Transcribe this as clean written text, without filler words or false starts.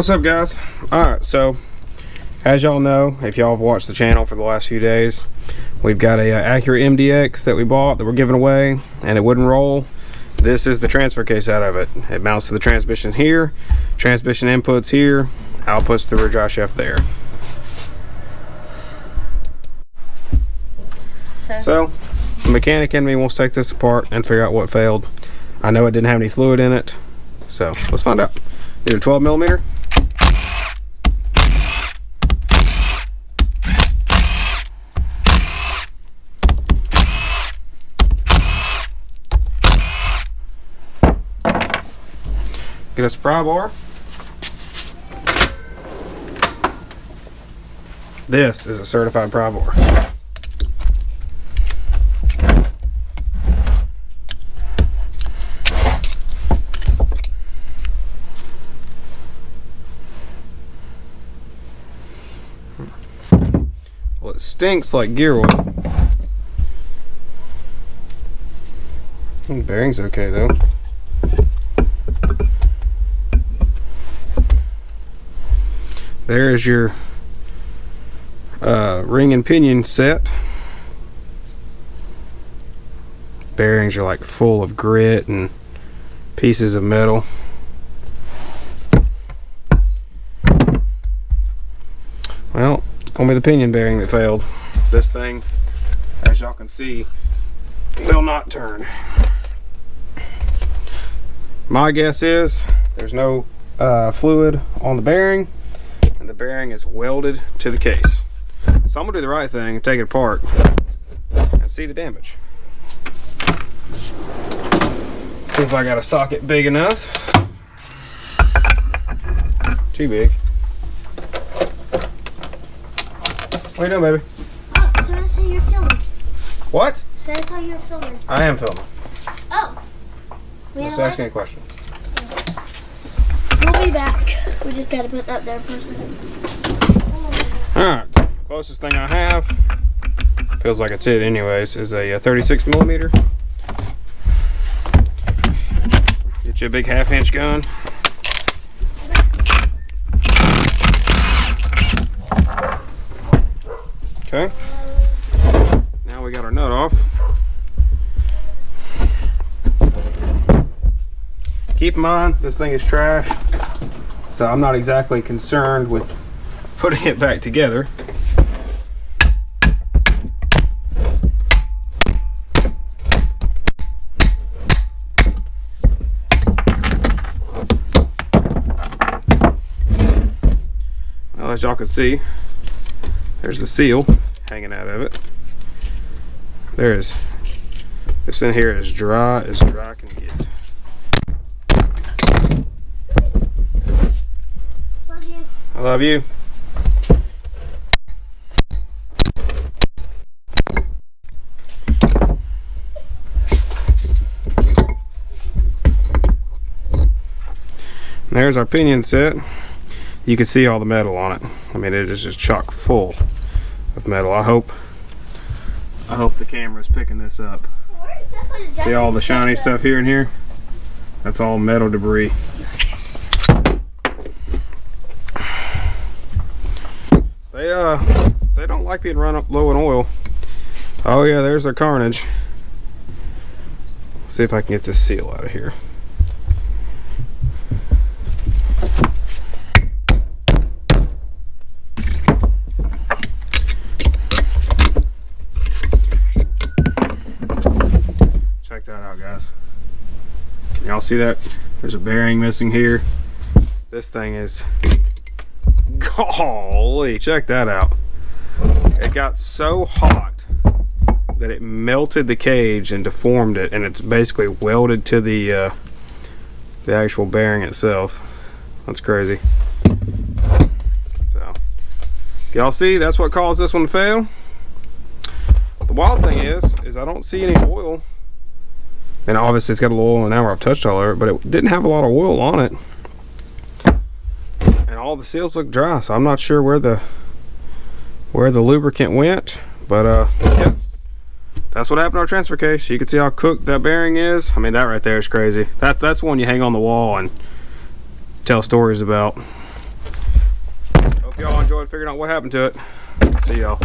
What's up, guys? Alright, so as y'all know, if y'all have watched the channel for the last few days, we've got a Acura Mdx that we bought that we're giving away, and it wouldn't roll. This is the transfer case out of it. It mounts to the transmission here, transmission inputs here, outputs to the rear drive shaft there. So the mechanic in me wants to take this apart and figure out what failed. I know it didn't have any fluid in it, so let's find out. Need a 12 millimeter. Get a pry bar. This is a certified pry bar. Well, it stinks like gear oil. The bearing's okay though. There's your ring and pinion set. Bearings are like full of grit and pieces of metal. Well, it's gonna be the pinion bearing that failed. This thing, as y'all can see, will not turn. My guess is there's no fluid on the bearing, and the bearing is welded to the case. So I'm gonna do the right thing and take it apart and see the damage. See if I got a socket big enough. Too big. What are you doing, baby? Oh, so that's how you're filming. What? So that's how you're filming. I am filming. Oh. Just asking a question. We'll be back. We just gotta put that there for a second. Alright, closest thing I have, feels like it's it anyways, is a 36 millimeter. Get you a big 1/2 inch gun. Okay, now we got our nut off. Keep in mind, this thing is trash, so I'm not exactly concerned with putting it back together. Well, as y'all can see, there's the seal hanging out of it. There's this in here is dry as dry can get. Love you. I love you. And there's our pinion set. You can see all the metal on it. I mean, it is just chock full of metal. I hope the camera's picking this up. See all the shiny stuff here and here? That's all metal debris. They don't like being run up low in oil. Oh yeah, there's their carnage. See if I can get this seal out of here. Check that out, guys. Can y'all see that? There's a bearing missing here. This thing is, golly, check that out. It got so hot that it melted the cage and deformed it, and it's basically welded to the actual bearing itself. That's crazy. So y'all see, that's what caused this one to fail. The wild thing is I don't see any oil, and obviously it's got a little oil now where I've touched all over it, but it didn't have a lot of oil on it, and all the seals look dry, so I'm not sure where the lubricant went, but yeah, that's what happened to our transfer case. You can see how cooked that bearing is. I mean, that right there is crazy. That's one you hang on the wall and tell stories about. Y'all enjoyed figuring out what happened to it. See y'all.